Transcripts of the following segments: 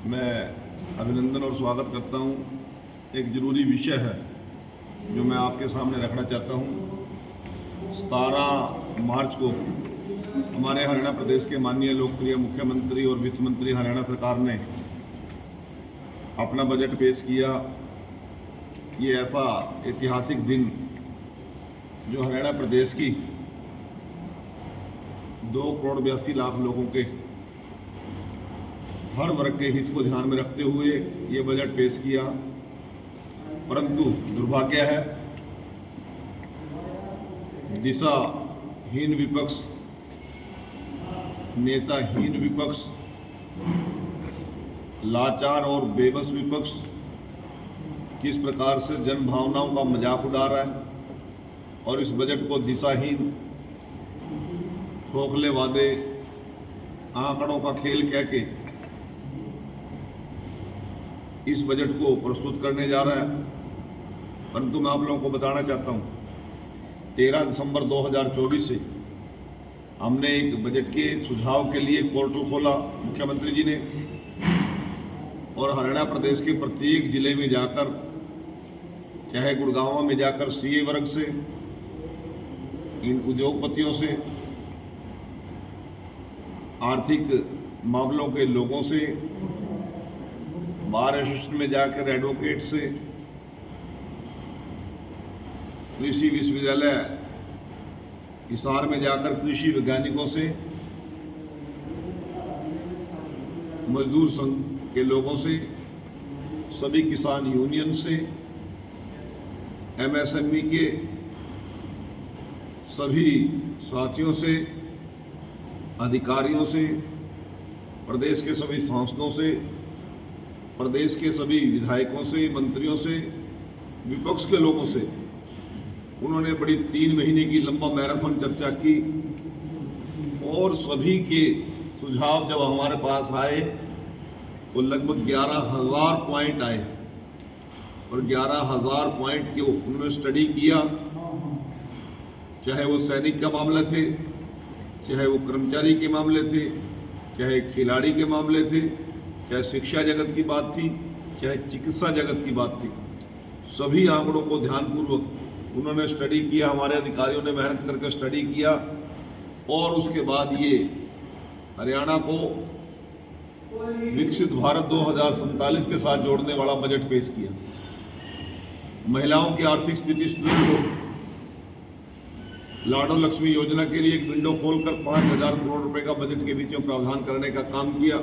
मैं अभिनंदन और स्वागत करता हूं। एक ज़रूरी विषय है जो मैं आपके सामने रखना चाहता हूं। 17 मार्च को हमारे हरियाणा प्रदेश के माननीय लोकप्रिय मुख्यमंत्री और वित्त मंत्री हरियाणा सरकार ने अपना बजट पेश किया। ये ऐसा ऐतिहासिक दिन जो हरियाणा प्रदेश की 2,82,00,000 लोगों के हर वर्ग के हित को ध्यान में रखते हुए ये बजट पेश किया। परंतु दुर्भाग्य है, दिशाहीन विपक्ष, नेताहीन विपक्ष, लाचार और बेबस विपक्ष किस प्रकार से जन भावनाओं का मजाक उड़ा रहा है और इस बजट को दिशाहीन, खोखले वादे, आंकड़ों का खेल कह के इस बजट को प्रस्तुत करने जा रहा है। परंतु मैं आप लोगों को बताना चाहता हूं, 13 दिसंबर 2024 से हमने एक बजट के सुझाव के लिए पोर्टल खोला मुख्यमंत्री जी ने, और हरियाणा प्रदेश के प्रत्येक जिले में जाकर, चाहे गुड़गांव में जाकर सीए वर्ग से, इन उद्योगपतियों से, आर्थिक मामलों के लोगों से, बार एसोसिएशन में जाकर एडवोकेट से, कृषि विश्वविद्यालय हिसार में जाकर कृषि वैज्ञानिकों से, मजदूर संघ के लोगों से, सभी किसान यूनियन से, एमएसएमई के सभी साथियों से, अधिकारियों से, प्रदेश के सभी सांसदों से, प्रदेश के सभी विधायकों से, मंत्रियों से, विपक्ष के लोगों से उन्होंने बड़ी 3 महीने की लंबा मैराथन चर्चा की। और सभी के सुझाव जब हमारे पास आए तो लगभग 11,000 पॉइंट आए, और 11,000 पॉइंट के उन्होंने स्टडी किया। चाहे वो सैनिक का मामला थे, चाहे वो कर्मचारी के मामले थे, चाहे खिलाड़ी के मामले थे, चाहे शिक्षा जगत की बात थी, चाहे चिकित्सा जगत की बात थी, सभी आंकड़ों को ध्यानपूर्वक उन्होंने स्टडी किया। हमारे अधिकारियों ने मेहनत करके स्टडी किया और उसके बाद ये हरियाणा को विकसित भारत 2047 के साथ जोड़ने वाला बजट पेश किया। महिलाओं की आर्थिक स्थिति सुदृढ़ हो, लाडो लक्ष्मी योजना के लिए एक विंडो खोलकर 5,000 करोड़ रुपए का बजट के बीच में प्रावधान करने का काम किया।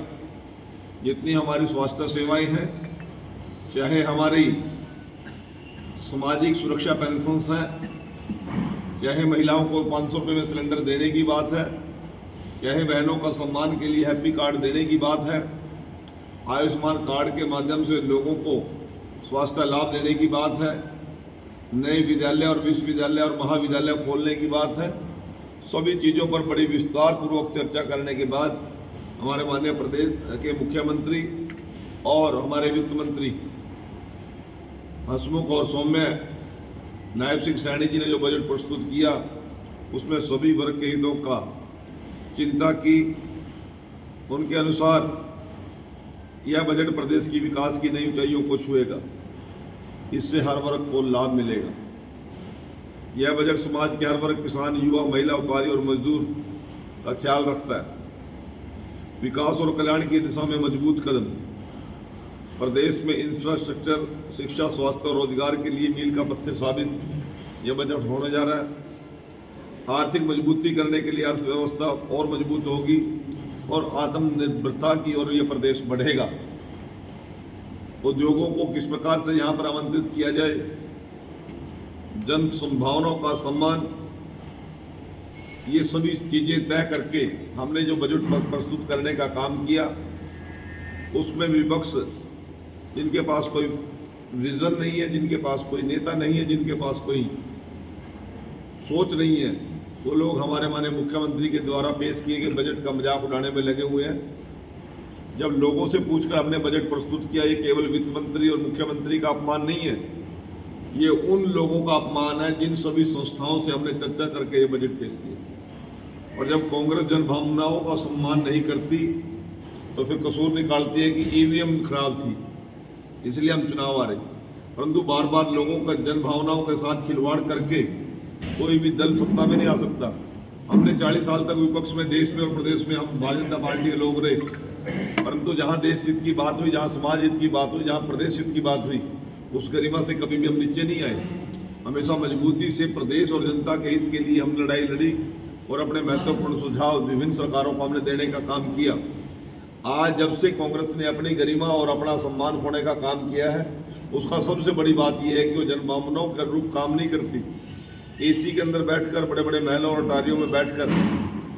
जितनी हमारी स्वास्थ्य सेवाएं हैं, चाहे हमारी सामाजिक सुरक्षा पेंशन्स हैं, चाहे महिलाओं को 500 रुपये में सिलेंडर देने की बात है, चाहे बहनों का सम्मान के लिए हैप्पी कार्ड देने की बात है, आयुष्मान कार्ड के माध्यम से लोगों को स्वास्थ्य लाभ देने की बात है, नए विद्यालय और विश्वविद्यालय और महाविद्यालय खोलने की बात है, सभी चीज़ों पर बड़ी विस्तार पूर्वक चर्चा करने के बाद हमारे माननीय प्रदेश के मुख्यमंत्री और हमारे वित्त मंत्री हसमुख और सौम्य नायब सिंह सैनी जी ने जो बजट प्रस्तुत किया, उसमें सभी वर्ग के हितों का चिंता की। उनके अनुसार यह बजट प्रदेश की विकास की नई ऊंचाइयों को छुएगा, इससे हर वर्ग को लाभ मिलेगा। यह बजट समाज के हर वर्ग, किसान, युवा, महिला, व्यापारी और मजदूर का ख्याल रखता है। विकास और कल्याण की दिशा में मजबूत कदम, प्रदेश में इंफ्रास्ट्रक्चर, शिक्षा, स्वास्थ्य और रोजगार के लिए मील का पत्थर साबित यह बजट होने जा रहा है। आर्थिक मजबूती करने के लिए अर्थव्यवस्था और मजबूत होगी और आत्मनिर्भरता की ओर यह प्रदेश बढ़ेगा। उद्योगों को किस प्रकार से यहाँ पर आमंत्रित किया जाए, जन संभावनाओं का सम्मान, ये सभी चीज़ें तय करके हमने जो बजट प्रस्तुत करने का काम किया, उसमें विपक्ष, जिनके पास कोई विजन नहीं है, जिनके पास कोई नेता नहीं है, जिनके पास कोई सोच नहीं है, वो लोग हमारे माननीय मुख्यमंत्री के द्वारा पेश किए गए बजट का मजाक उड़ाने में लगे हुए हैं। जब लोगों से पूछकर हमने बजट प्रस्तुत किया, ये केवल वित्त मंत्री और मुख्यमंत्री का अपमान नहीं है, ये उन लोगों का अपमान है जिन सभी संस्थाओं से हमने चर्चा करके ये बजट पेश किया। और जब कांग्रेस जन भावनाओं का सम्मान नहीं करती तो फिर कसूर निकालती है कि ईवीएम खराब थी इसलिए हम चुनाव हारे। परंतु बार बार लोगों का जन भावनाओं के साथ खिलवाड़ करके कोई भी दल सत्ता में नहीं आ सकता। हमने 40 साल तक विपक्ष में देश में और प्रदेश में हम भारतीय जनता पार्टी के लोग रहे, परंतु जहां देश हित की बात हुई, जहां समाज हित की बात हुई, जहां प्रदेश हित की बात हुई, उस गरिमा से कभी भी हम नीचे नहीं आए। हमेशा मजबूती से प्रदेश और जनता के हित के लिए हम लड़ाई लड़ी और अपने महत्वपूर्ण सुझाव विभिन्न सरकारों को हमने देने का काम किया। आज जब से कांग्रेस ने अपनी गरिमा और अपना सम्मान खोने का काम किया है, उसका सबसे बड़ी बात यह है कि वो जनभावनाओं का रूप काम नहीं करती। एसी के अंदर बैठकर, बड़े बड़े महलों और अटारियों में बैठकर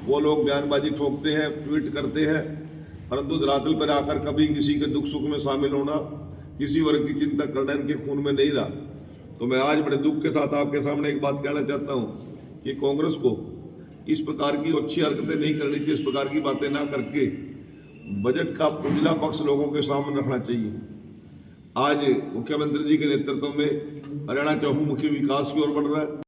वो लोग बयानबाजी ठोकते हैं, ट्वीट करते हैं, परंतु धरातल पर आकर कभी किसी के दुख सुख में शामिल होना, किसी वर्ग की चिंता करना इनके खून में नहीं रहा। तो मैं आज बड़े दुख के साथ आपके सामने एक बात कहना चाहता हूँ कि कांग्रेस को इस प्रकार की अच्छी हरकतें नहीं करनी चाहिए, इस प्रकार की बातें ना करके बजट का उजला पक्ष लोगों के सामने रखना चाहिए। आज मुख्यमंत्री जी के नेतृत्व में हरियाणा चहुमुखी विकास की ओर बढ़ रहा है।